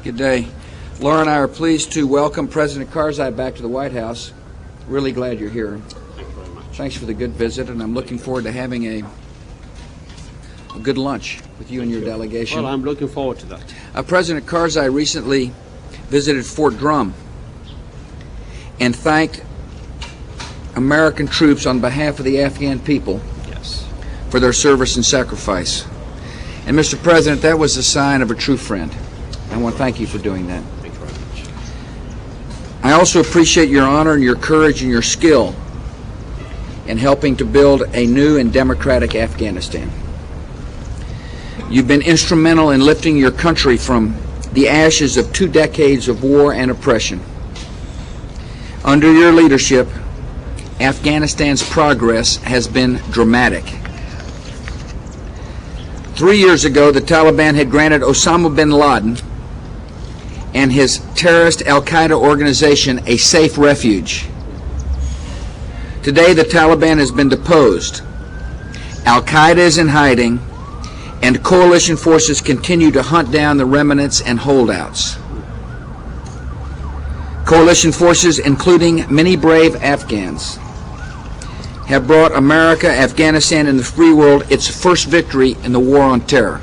Good day. Laura and I are pleased to welcome President Karzai back to the White House. Really glad you're here. Thank you very much. Thanks for the good visit, and I'm looking forward to having a good lunch with you and your delegation. Well, I'm looking forward to that. President Karzai recently visited Fort Drum and thanked American troops on behalf of the Afghan people for their service and sacrifice. And Mr. President, that was a sign of a true friend. I want to thank you for doing that. Thank you very much. I also appreciate your honor and your courage and your skill in helping to build a new and democratic Afghanistan. You've been instrumental in lifting your country from the ashes of 2 decades of war and oppression. Under your leadership, Afghanistan's progress has been dramatic. 3 years ago, the Taliban had granted Osama bin Laden and his terrorist al-Qaeda organization a safe refuge. Today, the Taliban has been deposed. Al-Qaeda is in hiding, and coalition forces continue to hunt down the remnants and holdouts. Coalition forces, including many brave Afghans, have brought America, Afghanistan, and the free world its first victory in the war on terror.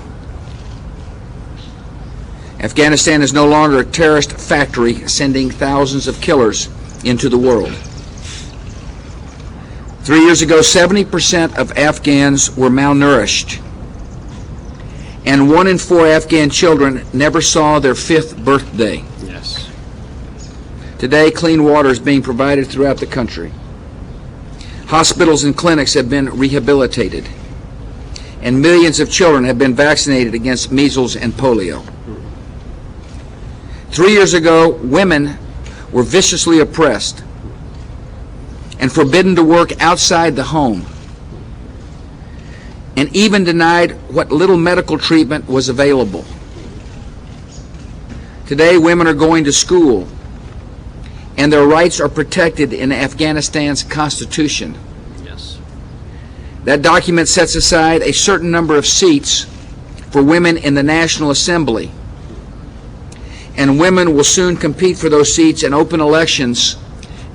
Afghanistan is no longer a terrorist factory sending thousands of killers into the world. 3 years ago, 70% of Afghans were malnourished, and 1 in 4 Afghan children never saw their 5th birthday. Yes. Today, clean water is being provided throughout the country. Hospitals and clinics have been rehabilitated, and millions of children have been vaccinated against measles and polio. 3 years ago, women were viciously oppressed and forbidden to work outside the home, and even denied what little medical treatment was available. Today, women are going to school, and their rights are protected in Afghanistan's constitution. Yes. That document sets aside a certain number of seats for women in the National Assembly, and women will soon compete for those seats in open elections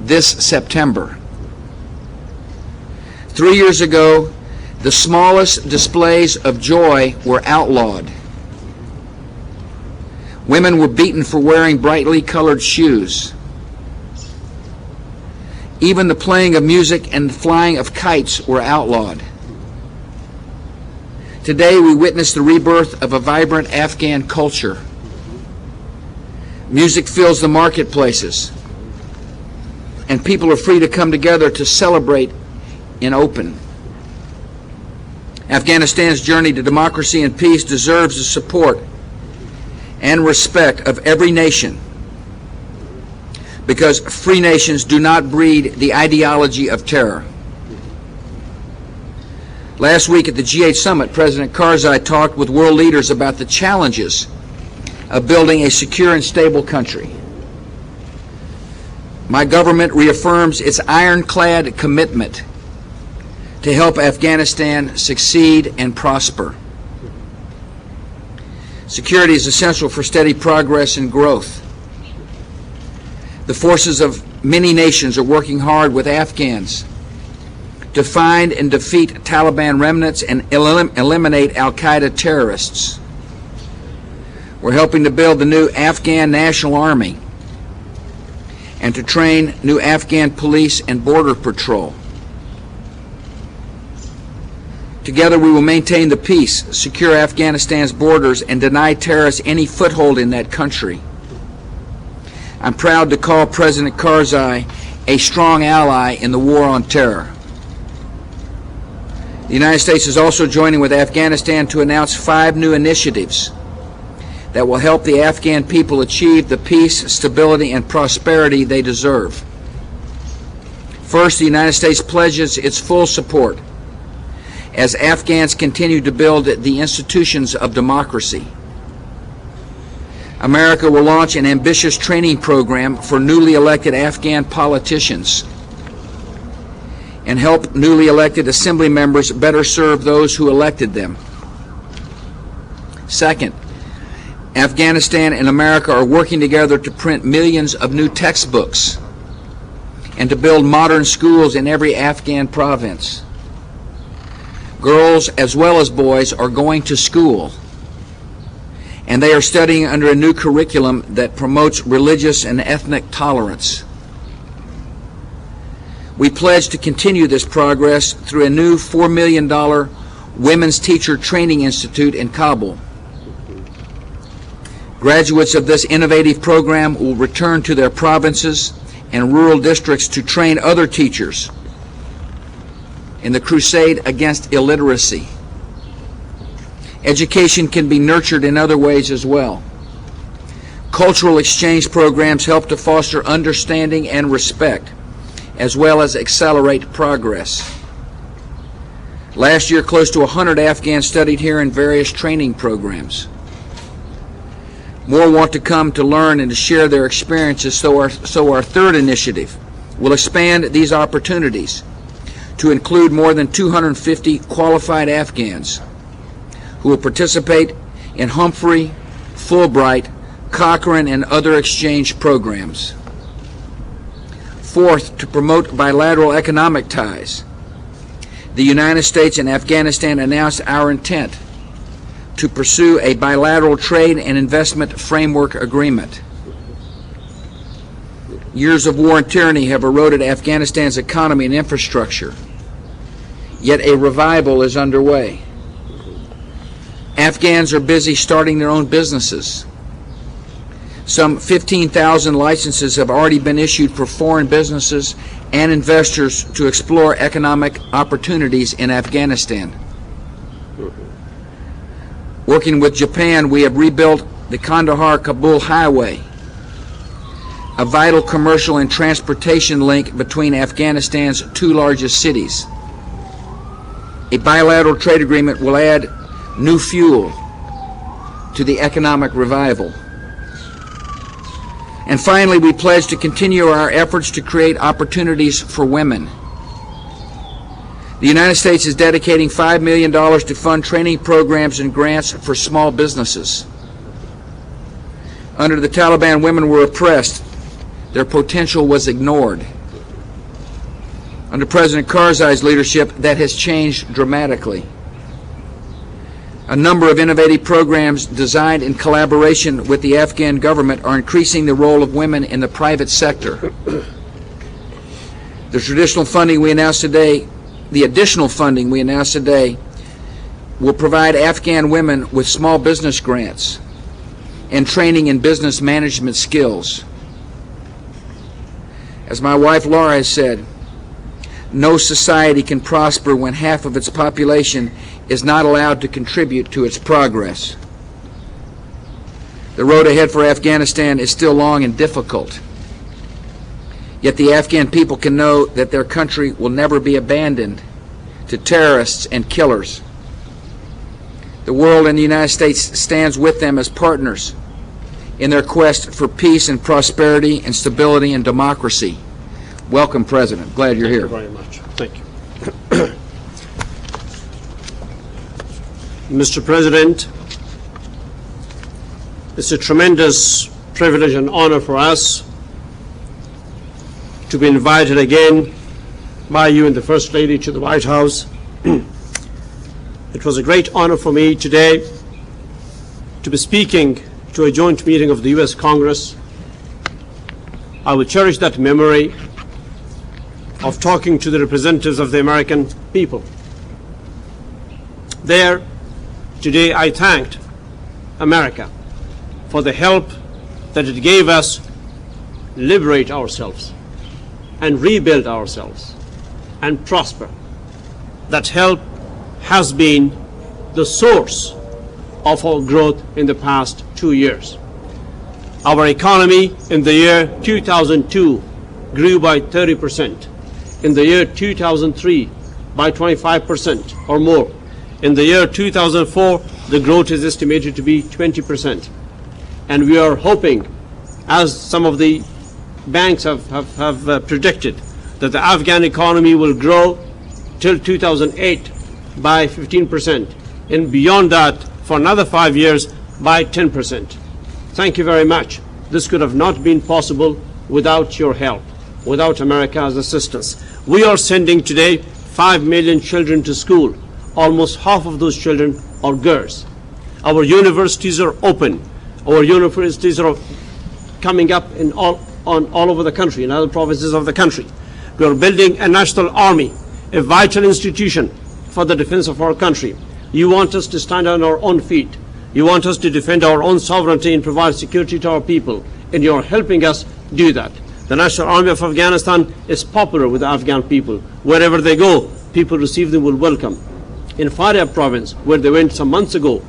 this September. 3 years ago, the smallest displays of joy were outlawed. Women were beaten for wearing brightly colored shoes. Even the playing of music and flying of kites were outlawed. Today, we witness the rebirth of a vibrant Afghan culture. Music fills the marketplaces, and people are free to come together to celebrate in open. Afghanistan's journey to democracy and peace deserves the support and respect of every nation, because free nations do not breed the ideology of terror. Last week at the G8 summit, President Karzai talked with world leaders about the challenges of building a secure and stable country. My government reaffirms its ironclad commitment to help Afghanistan succeed and prosper. Security is essential for steady progress and growth. The forces of many nations are working hard with Afghans to find and defeat Taliban remnants and eliminate al-Qaeda terrorists. We're helping to build the new Afghan National Army and to train new Afghan police and border patrol. Together we will maintain the peace, secure Afghanistan's borders, and deny terrorists any foothold in that country. I'm proud to call President Karzai a strong ally in the war on terror. The United States is also joining with Afghanistan to announce 5 new initiatives that will help the Afghan people achieve the peace, stability, and prosperity they deserve. First, the United States pledges its full support as Afghans continue to build the institutions of democracy. America will launch an ambitious training program for newly elected Afghan politicians. and help newly elected assembly members better serve those who elected them. Second, Afghanistan and America are working together to print millions of new textbooks and to build modern schools in every Afghan province. Girls as well as boys are going to school, and they are studying under a new curriculum that promotes religious and ethnic tolerance. We pledge to continue this progress through a new $4 million Women's Teacher Training Institute in Kabul. Graduates of this innovative program will return to their provinces and rural districts to train other teachers in the crusade against illiteracy. Education can be nurtured in other ways as well. Cultural exchange programs help to foster understanding and respect, as well as accelerate progress. Last year, close to 100 Afghans studied here in various training programs. More want to come to learn and to share their experiences, so our third initiative will expand these opportunities to include more than 250 qualified Afghans who will participate in Humphrey, Fulbright, Cochrane, and other exchange programs. Fourth, to promote bilateral economic ties, the United States and Afghanistan announced our intent to pursue a bilateral trade and investment framework agreement. Years of war and tyranny have eroded Afghanistan's economy and infrastructure, yet a revival is underway. Afghans are busy starting their own businesses. Some 15,000 licenses have already been issued for foreign businesses and investors to explore economic opportunities in Afghanistan. Working with Japan, we have rebuilt the Kandahar-Kabul Highway, a vital commercial and transportation link between Afghanistan's two largest cities. A bilateral trade agreement will add new fuel to the economic revival. And finally, we pledge to continue our efforts to create opportunities for women. The United States is dedicating $5 million to fund training programs and grants for small businesses. Under the Taliban, women were oppressed. Their potential was ignored. Under President Karzai's leadership, that has changed dramatically. A number of innovative programs designed in collaboration with the Afghan government are increasing the role of women in the private sector. The additional funding we announced today will provide Afghan women with small business grants and training in business management skills. As my wife Laura has said, no society can prosper when half of its population is not allowed to contribute to its progress. The road ahead for Afghanistan is still long and difficult. Yet the Afghan people can know that their country will never be abandoned to terrorists and killers. The world and the United States stands with them as partners in their quest for peace and prosperity and stability and democracy. Welcome, President. Glad you're here. Thank you very much. Thank you. Mr. President, it's a tremendous privilege and honor for us to be invited again by you and the First Lady to the White House. It was a great honor for me today to be speaking to a joint meeting of the U.S. Congress. I will cherish that memory of talking to the representatives of the American people. There, today, I thanked America for the help that it gave us liberate ourselves and rebuild ourselves and prosper. That help has been the source of our growth in the past 2 years. Our economy in the year 2002 grew by 30%. In the year 2003 by 25% or more. In the year 2004, the growth is estimated to be 20%. And we are hoping, as some of the banks have predicted, that the Afghan economy will grow till 2008 by 15%, and beyond that, for another 5 years, by 10%. Thank you very much. This could have not been possible without your help, without America's assistance. We are sending today 5 million children to school. Almost half of those children are girls. Our universities are open. Our universities are coming up in all over the country, in other provinces of the country. We are building a national army, a vital institution for the defense of our country. You want us to stand on our own feet. You want us to defend our own sovereignty and provide security to our people, and you are helping us do that. The National Army of Afghanistan is popular with the Afghan people. Wherever they go, people receive them with welcome. In Faryab province, where they went some months ago,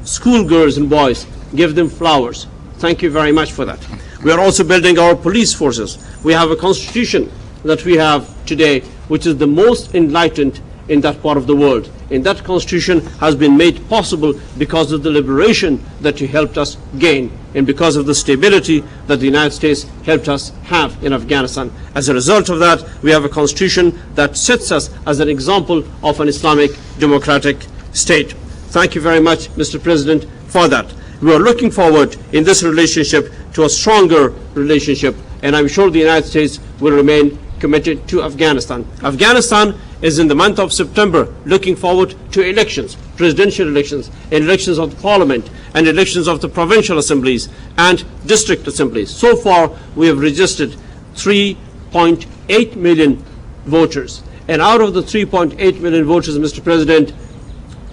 schoolgirls and boys give them flowers. Thank you very much for that. We are also building our police forces. We have a constitution that we have today, which is the most enlightened in that part of the world. And that constitution has been made possible because of the liberation that you helped us gain, and because of the stability that the United States helped us have in Afghanistan. As a result of that, we have a constitution that sets us as an example of an Islamic democratic state. Thank you very much, Mr. President, for that. We are looking forward in this relationship to a stronger relationship, and I'm sure the United States will remain committed to Afghanistan. Afghanistan is in the month of September looking forward to elections, presidential elections, and elections of the parliament, and elections of the provincial assemblies and district assemblies. So far, we have registered 3.8 million voters. And out of the 3.8 million voters, Mr. President,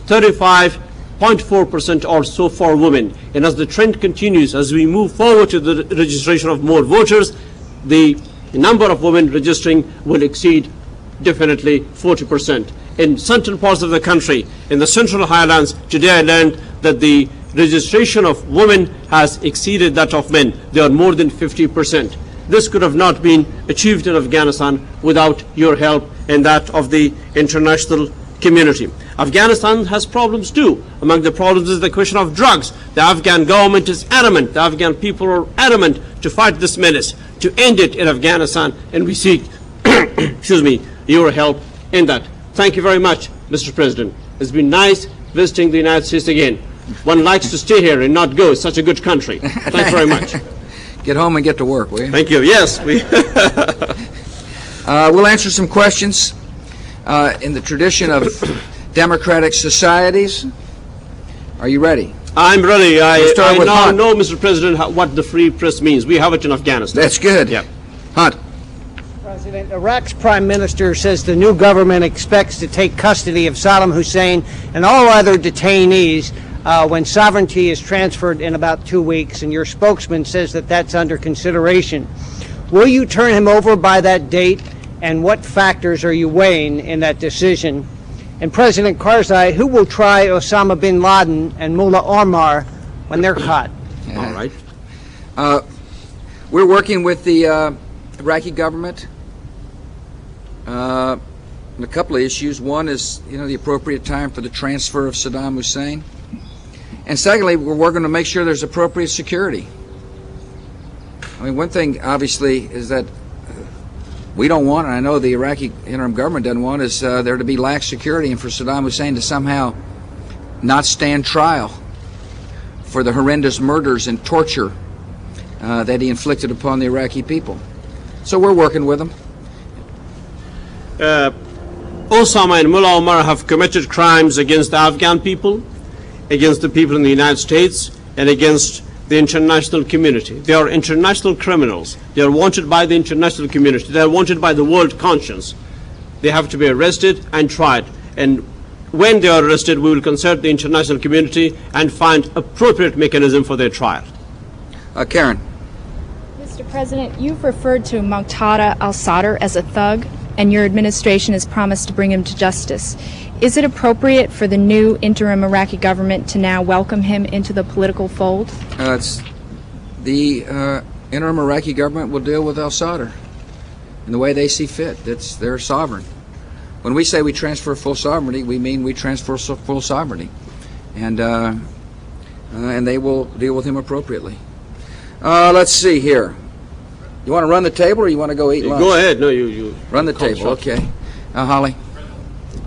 35.4% are so far women. And as the trend continues, as we move forward to the registration of more voters, the number of women registering will exceed definitely 40%. In central parts of the country, in the central highlands, today I learned that the registration of women has exceeded that of men. They are more than 50%. This could have not been achieved in Afghanistan without your help and that of the international community. Afghanistan has problems too. Among the problems is the question of drugs. The Afghan government is adamant, the Afghan people are adamant to fight this menace, to end it in Afghanistan, and we seek excuse me, your help in that. Thank you very much, Mr. President. It's been nice visiting the United States again. One likes to stay here and not go. It's such a good country. Thank you very much. Get home and get to work, will you? Thank you. Yes. We'll answer some questions in the tradition of democratic societies. Are you ready? I'm ready. I now Hunt. know, Mr. President, what the free press means. We have it in Afghanistan. That's good. Yeah. Hunt. President, Iraq's prime minister says the new government expects to take custody of Saddam Hussein and all other detainees when sovereignty is transferred in about 2 weeks, and your spokesman says that that's under consideration. Will you turn him over by that date, and what factors are you weighing in that decision? And President Karzai, who will try Osama bin Laden and Mullah Omar when they're caught? All right. We're working with the Iraqi government on a couple of issues. One is, the appropriate time for the transfer of Saddam Hussein. And secondly, we're working to make sure there's appropriate security. I mean, one thing, obviously, is that we don't want, and I know the Iraqi interim government doesn't want, is there to be lax security and for Saddam Hussein to somehow not stand trial for the horrendous murders and torture that he inflicted upon the Iraqi people. So we're working with them. Osama and Mullah Omar have committed crimes against the Afghan people, against the people in the United States, and against the international community. They are international criminals. They are wanted by the international community. They are wanted by the world conscience. They have to be arrested and tried. And when they are arrested, we will consult the international community and find appropriate mechanism for their trial. Karen. Mr. President, you've referred to Muqtada al-Sadr as a thug, and your administration has promised to bring him to justice. Is it appropriate for the new interim Iraqi government to now welcome him into the political fold? The interim Iraqi government will deal with al-Sadr in the way they see fit. They're sovereign. When we say we transfer full sovereignty, we mean we transfer full sovereignty, and they will deal with him appropriately. Let's see here. You want to run the table, or you want to go eat lunch? Go ahead. No, you Run the table, okay. Holly?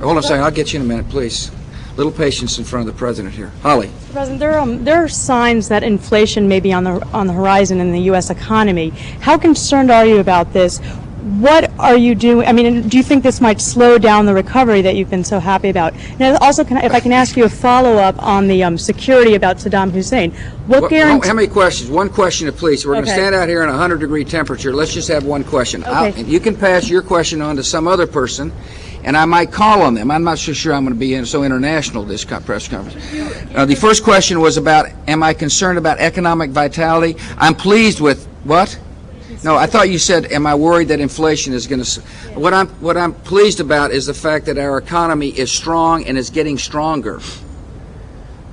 Hold on a second, I'll get you in a minute, please. Little patience in front of the President here. Holly? Mr. President, there are signs that inflation may be on the horizon in the U.S. economy. How concerned are you about this? What are you doing? I mean, do you think this might slow down the recovery that you've been so happy about? And also, if I can ask you a follow-up on the security about Saddam Hussein, what guarantee? How many questions? One question, please. We're going to Okay. stand out here in 100-degree temperature. Let's just have one question. Okay. You can pass your question on to some other person, and I might call on them. I'm not so sure I'm going to be so international this press conference. The first question was about, am I concerned about economic vitality? I'm pleased with what? No, I thought you said, am I worried that inflation is going to... What I'm pleased about is the fact that our economy is strong and is getting stronger.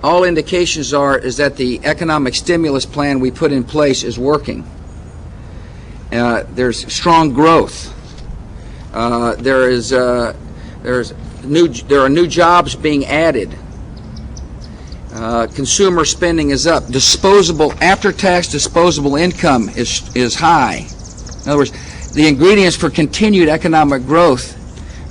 All indications is that the economic stimulus plan we put in place is working. There's strong growth. There are new jobs being added. Consumer spending is up. After-tax disposable income is high. In other words, the ingredients for continued economic growth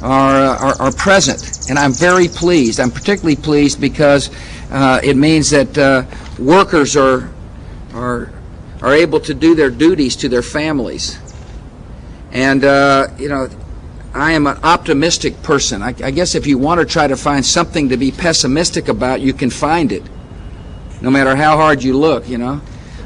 are present, and I'm very pleased. I'm particularly pleased because it means that workers are able to do their duties to their families. And I am an optimistic person. I guess if you want to try to find something to be pessimistic about, you can find it, no matter how hard you look,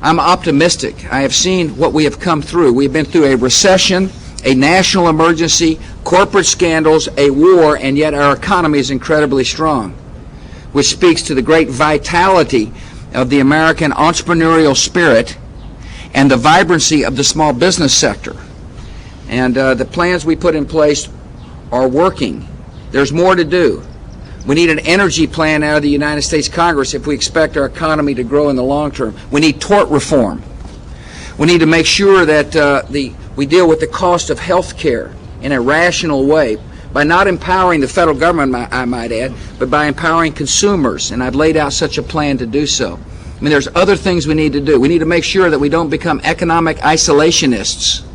I'm optimistic. I have seen what we have come through. We've been through a recession, a national emergency, corporate scandals, a war, and yet our economy is incredibly strong, which speaks to the great vitality of the American entrepreneurial spirit and the vibrancy of the small business sector. And the plans we put in place are working. There's more to do. We need an energy plan out of the United States Congress if we expect our economy to grow in the long term. We need tort reform. We need to make sure that we deal with the cost of health care in a rational way by not empowering the federal government, I might add, but by empowering consumers. And I've laid out such a plan to do so. I mean, there's other things we need to do. We need to make sure that we don't become economic isolationists.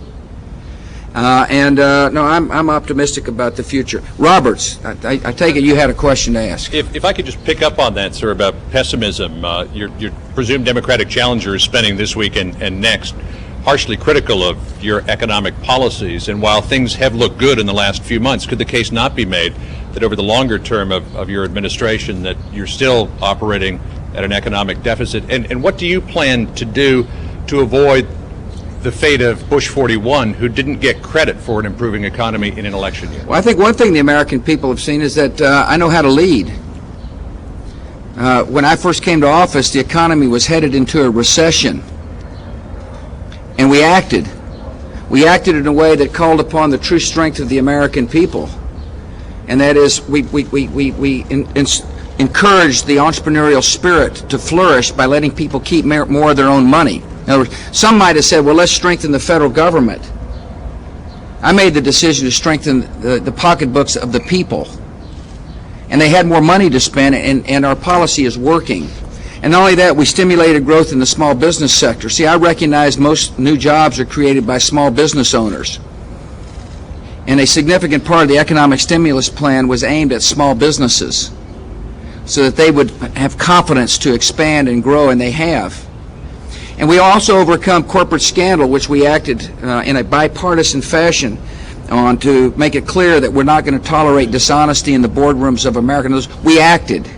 No, I'm optimistic about the future. Roberts, I take it you had a question to ask. If I could just pick up on that, sir, about pessimism. Your presumed Democratic challenger is spending this week and next harshly critical of your economic policies. And while things have looked good in the last few months, could the case not be made that over the longer term of your administration that you're still operating at an economic deficit? And what do you plan to do to avoid the fate of Bush 41, who didn't get credit for an improving economy in an election year? Well, I think one thing the American people have seen is that I know how to lead. When I first came to office, the economy was headed into a recession, and we acted. We acted in a way that called upon the true strength of the American people, and that is we encouraged the entrepreneurial spirit to flourish by letting people keep more of their own money. In other words, some might have said, well, let's strengthen the federal government. I made the decision to strengthen the pocketbooks of the people. And they had more money to spend, and our policy is working. And not only that, we stimulated growth in the small business sector. See, I recognize most new jobs are created by small business owners. And a significant part of the economic stimulus plan was aimed at small businesses so that they would have confidence to expand and grow, and they have. And we also overcome corporate scandal, which we acted in a bipartisan fashion on to make it clear that we're not going to tolerate dishonesty in the boardrooms of America. We acted.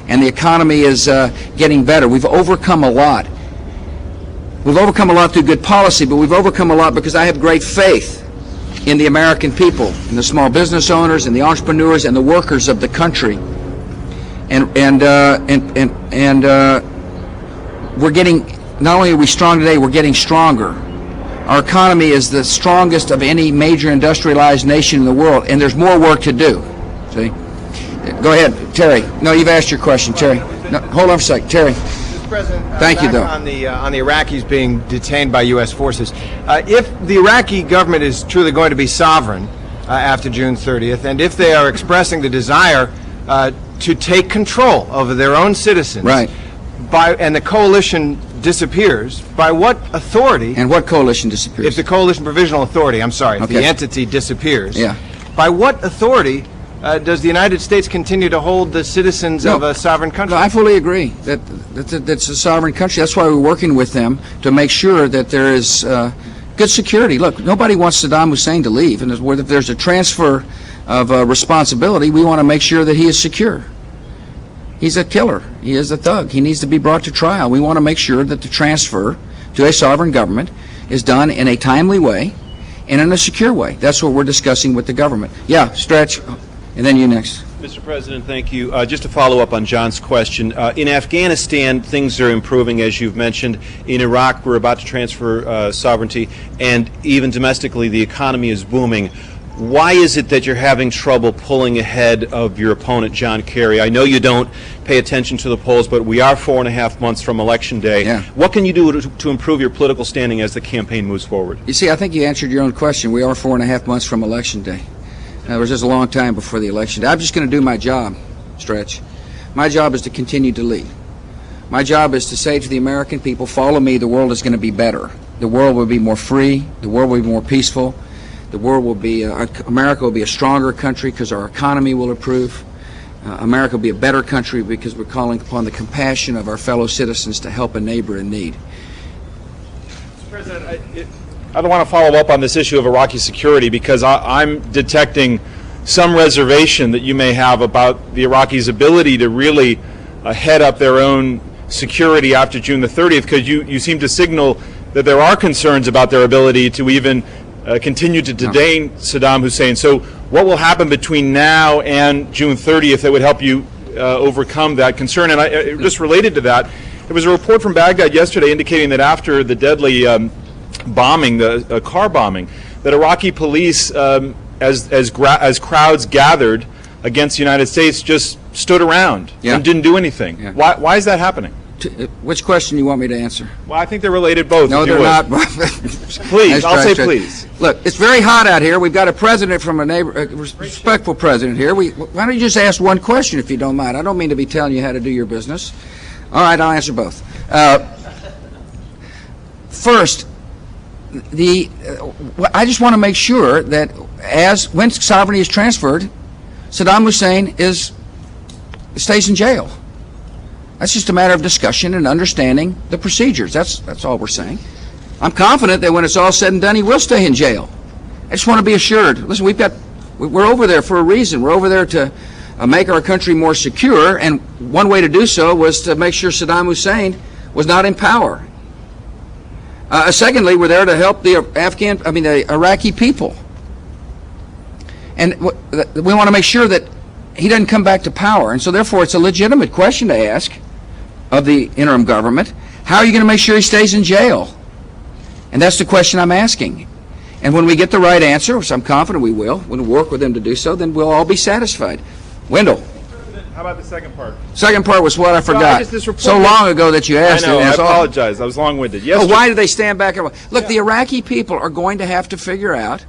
And the economy is getting better. We've overcome a lot. We've overcome a lot through good policy, but we've overcome a lot because I have great faith in the American people, in the small business owners, and the entrepreneurs, and the workers of the country. We're getting, not only are we strong today, we're getting stronger. Our economy is the strongest of any major industrialized nation in the world, and there's more work to do. See? Go ahead, Terry. No, you've asked your question, Terry. No, hold on for a sec, Terry. Mr. President, Thank you, though. On the Iraqis being detained by U.S. forces, if the Iraqi government is truly going to be sovereign after June 30th, and if they are expressing the desire to take control over their own citizens, right, and the coalition disappears, by what authority? And what coalition disappears? If the Coalition Provisional Authority, I'm sorry, if Okay. the entity disappears, Yeah. by what authority does the United States continue to hold the citizens No. of a sovereign country? No, I fully agree that's a sovereign country. That's why we're working with them to make sure that there is good security. Look, nobody wants Saddam Hussein to leave, and if there's a transfer of responsibility, we want to make sure that he is secure. He's a killer. He is a thug. He needs to be brought to trial. We want to make sure that the transfer to a sovereign government is done in a timely way and in a secure way. That's what we're discussing with the government. Yeah, Stretch, and then you next. Mr. President, thank you. Just to follow up on John's question, in Afghanistan, things are improving, as you've mentioned. In Iraq, we're about to transfer sovereignty, and even domestically, the economy is booming. Why is it that you're having trouble pulling ahead of your opponent, John Kerry? I know you don't pay attention to the polls, but we are 4.5 months from Election Day. Yeah. What can you do to improve your political standing as the campaign moves forward? You see, I think you answered your own question. We are 4.5 months from Election Day. In other words, there's a long time before the election day. I'm just going to do my job, Stretch. My job is to continue to lead. My job is to say to the American people, follow me, the world is going to be better. The world will be more free. The world will be more peaceful. The world will be, America will be a stronger country because our economy will improve. America will be a better country because we're calling upon the compassion of our fellow citizens to help a neighbor in need. Mr. President, I don't want to follow up on this issue of Iraqi security because I'm detecting some reservation that you may have about the Iraqis' ability to really head up their own security after June the 30th, because you seem to signal that there are concerns about their ability to even continue to detain Saddam Hussein. So what will happen between now and June 30th that would help you overcome that concern? And just related to that, there was a report from Baghdad yesterday indicating that after the deadly bombing, the car bombing, that Iraqi police, as crowds gathered against the United States, just stood around and didn't do anything. Yeah. Why is that happening? Which question you want me to answer? Well, I think they're related both. No, if you they're would. not. Please, I'll say Stretch. please. Look, it's very hot out here. We've got a president from a respectful president here. Why don't you just ask one question if you don't mind? I don't mean to be telling you how to do your business. All right, I'll answer both. First, I just want to make sure that when sovereignty is transferred, Saddam Hussein stays in jail. That's just a matter of discussion and understanding the procedures. That's all we're saying. I'm confident that when it's all said and done, he will stay in jail. I just want to be assured. Listen, we're over there for a reason. We're over there to make our country more secure, and one way to do so was to make sure Saddam Hussein was not in power. Secondly, we're there to help the Iraqi people. And we want to make sure that he doesn't come back to power. And so therefore it's a legitimate question to ask of the interim government, how are you going to make sure he stays in jail? And that's the question I'm asking. And when we get the right answer, which I'm confident we will, when we work with them to do so, then we'll all be satisfied. Wendell. How about the second part? Second part was what I forgot. So long ago that you asked I know, it. I apologize. I was long-winded. Well, why do they stand back? Look, the Iraqi people are going to have to figure out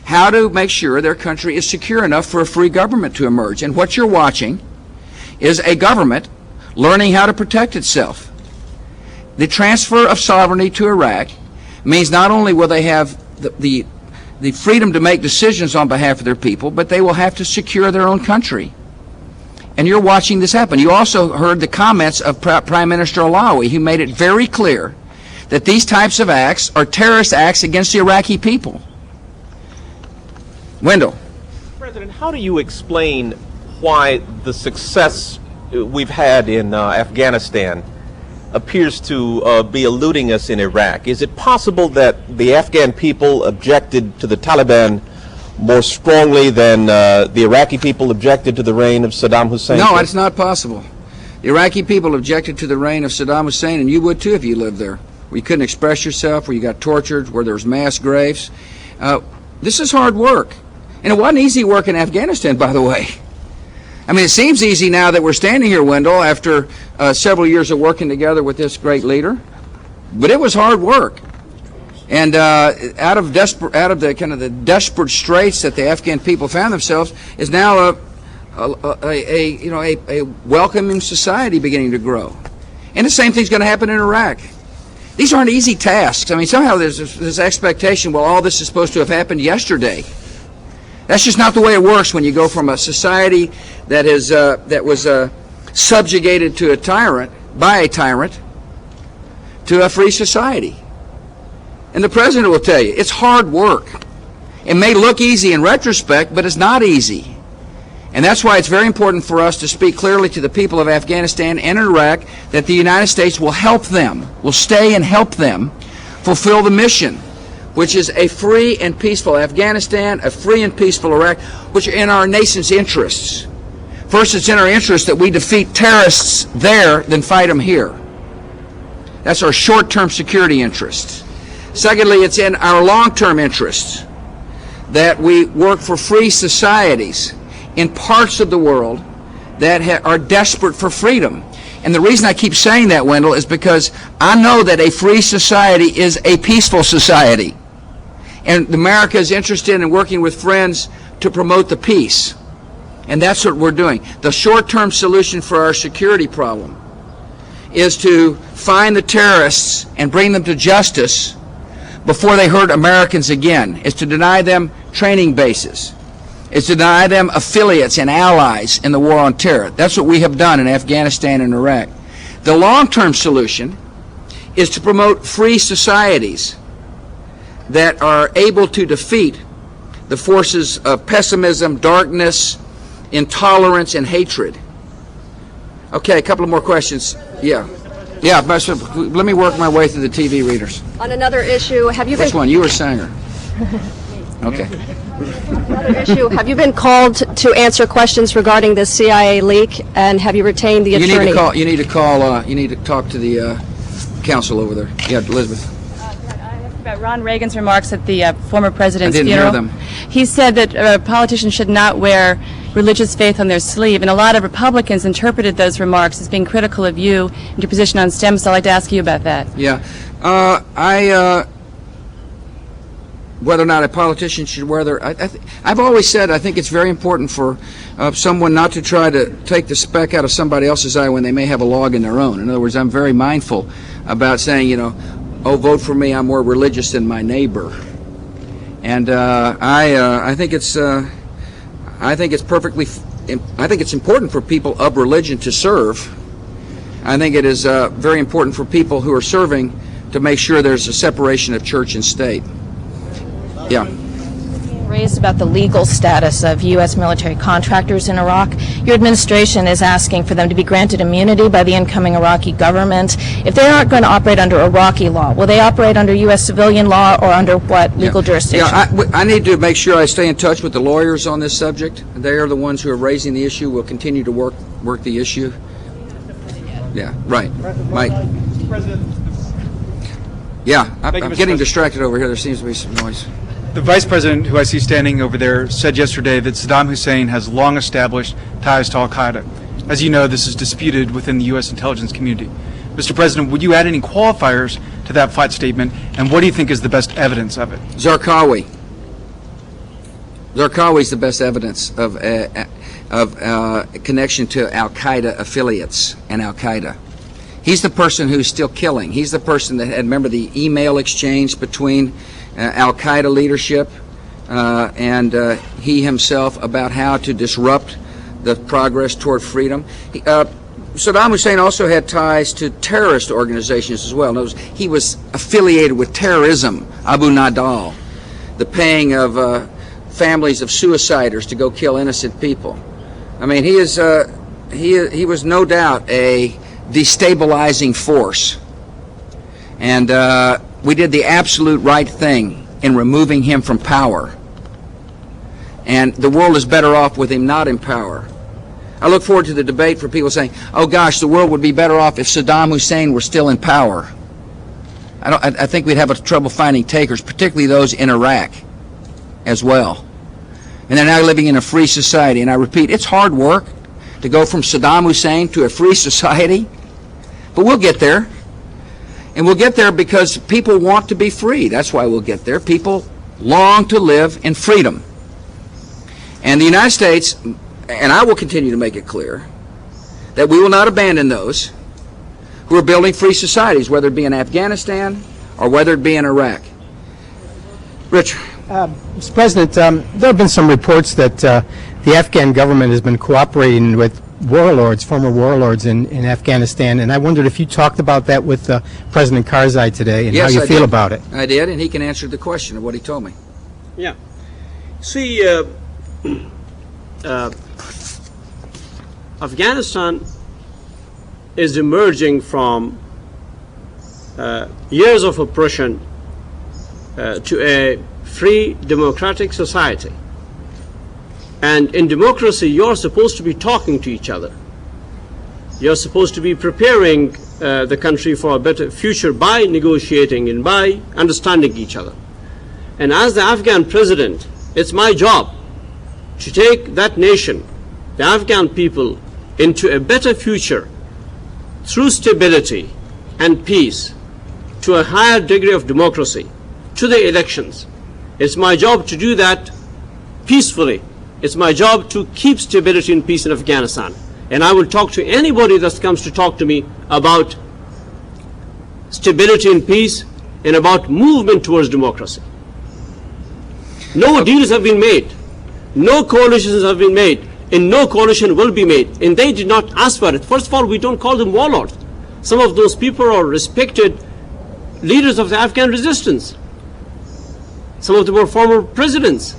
how to make sure their country is secure enough for a free government to emerge. And what you're watching is a government learning how to protect itself. The transfer of sovereignty to Iraq means not only will they have the freedom to make decisions on behalf of their people, but they will have to secure their own country. And you're watching this happen. You also heard the comments of Prime Minister Alawi, who made it very clear that these types of acts are terrorist acts against the Iraqi people. Wendell. President, how do you explain why the success we've had in Afghanistan appears to be eluding us in Iraq? Is it possible that the Afghan people objected to the Taliban more strongly than the Iraqi people objected to the reign of Saddam Hussein? No, it's not possible. The Iraqi people objected to the reign of Saddam Hussein, and you would too if you lived there, where you couldn't express yourself, where you got tortured, where there was mass graves. This is hard work. And it wasn't easy work in Afghanistan, by the way. I mean, it seems easy now that we're standing here, Wendell, after several years of working together with this great leader. But it was hard work. And out of the kind of the desperate straits that the Afghan people found themselves is now a welcoming society beginning to grow. And the same thing's going to happen in Iraq. These aren't easy tasks. I mean, somehow there's this expectation, well, all this is supposed to have happened yesterday. That's just not the way it works when you go from a society that was subjugated to a tyrant, by a tyrant, to a free society. And the president will tell you, it's hard work. It may look easy in retrospect, but it's not easy. And that's why it's very important for us to speak clearly to the people of Afghanistan and Iraq that the United States will help them, will stay and help them fulfill the mission, which is a free and peaceful Afghanistan, a free and peaceful Iraq, which are in our nation's interests. First, it's in our interest that we defeat terrorists there than fight them here. That's our short-term security interests. Secondly, it's in our long-term interests that we work for free societies in parts of the world that are desperate for freedom. And the reason I keep saying that, Wendell, is because I know that a free society is a peaceful society. And America is interested in working with friends to promote the peace. And that's what we're doing. The short-term solution for our security problem is to find the terrorists and bring them to justice before they hurt Americans again. Is to deny them training bases. Is to deny them affiliates and allies in the war on terror. That's what we have done in Afghanistan and Iraq. The long-term solution is to promote free societies that are able to defeat the forces of pessimism, darkness, intolerance, and hatred. Okay, a couple of more questions. Yeah, let me work my way through the TV readers. On another issue, have you Which one, you or Sanger? Okay. Another issue, have you been called to answer questions regarding the CIA leak, and have you retained the attorney? You need to talk to the counsel over there. Yeah, Elizabeth. About Ron Reagan's remarks at the former president's funeral. I didn't hear them. He said that politicians should not wear religious faith on their sleeve, and a lot of Republicans interpreted those remarks as being critical of you and your position on STEM, so I'd like to ask you about that. Yeah. Whether or not a politician should wear their... I've always said I think it's very important for someone not to try to take the speck out of somebody else's eye when they may have a log in their own. In other words, I'm very mindful about saying, oh, vote for me, I'm more religious than my neighbor. And I think it's important for people of religion to serve. I think it is very important for people who are serving to make sure there's a separation of church and state. Yeah. Raised about the legal status of U.S. military contractors in Iraq. Your administration is asking for them to be granted immunity by the incoming Iraqi government. If they aren't going to operate under Iraqi law, will they operate under U.S. civilian law or under what legal jurisdiction? Yeah, I need to make sure I stay in touch with the lawyers on this subject. They are the ones who are raising the issue. We'll continue to work the issue. Yeah, right. Mike. Yeah, I'm getting distracted over here. There seems to be some noise. The Vice President, who I see standing over there, said yesterday that Saddam Hussein has long established ties to al-Qaeda. As you know, this is disputed within the U.S. intelligence community. Mr. President, would you add any qualifiers to that flat statement, and what do you think is the best evidence of it? Zarqawi. Zarqawi is the best evidence of connection to al-Qaeda affiliates and al-Qaeda. He's the person who's still killing. He's the person that had, remember the email exchange between al-Qaeda leadership and he himself about how to disrupt the progress toward freedom. Saddam Hussein also had ties to terrorist organizations as well. Notice, he was affiliated with terrorism, Abu Nadal, the paying of families of suiciders to go kill innocent people. I mean, he was no doubt a destabilizing force. And we did the absolute right thing in removing him from power. And the world is better off with him not in power. I look forward to the debate for people saying, oh gosh, the world would be better off if Saddam Hussein were still in power. I think we'd have trouble finding takers, particularly those in Iraq as well. And they're now living in a free society. And I repeat, it's hard work to go from Saddam Hussein to a free society. But we'll get there. And we'll get there because people want to be free. That's why we'll get there. People long to live in freedom. And the United States, and I will continue to make it clear, that we will not abandon those who are building free societies, whether it be in Afghanistan or whether it be in Iraq. Rich. Mr. President, there have been some reports that the Afghan government has been cooperating with warlords, former warlords in Afghanistan, and I wondered if you talked about that with President Karzai today and Yes, how you I feel did. about it. I did, and he can answer the question of what he told me. Yeah. See, Afghanistan is emerging from years of oppression to a free democratic society. And in democracy, you're supposed to be talking to each other. You're supposed to be preparing the country for a better future by negotiating and by understanding each other. And as the Afghan president, it's my job to take that nation, the Afghan people, into a better future through stability and peace, to a higher degree of democracy, to the elections. It's my job to do that peacefully. It's my job to keep stability and peace in Afghanistan. And I will talk to anybody that comes to talk to me about stability and peace and about movement towards democracy. No deals have been made. No coalitions have been made. And no coalition will be made. And they did not ask for it. First of all, we don't call them warlords. Some of those people are respected leaders of the Afghan resistance. Some of them were former presidents.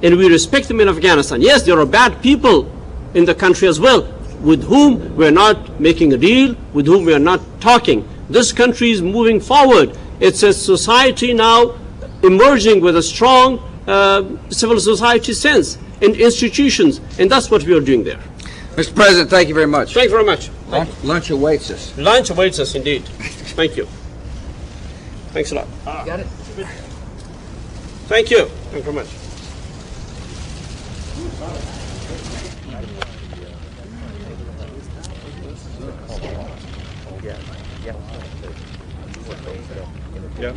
And we respect them in Afghanistan. Yes, there are bad people in the country as well, with whom we are not making a deal, with whom we are not talking. This country is moving forward. It's a society now emerging with a strong civil society sense and institutions, and that's what we are doing there. Mr. President, thank you very much. Thank you very much. Lunch awaits us. Lunch awaits us indeed. Thank you. Thanks a lot. Got it? Thank you. Thank you very much. Yeah.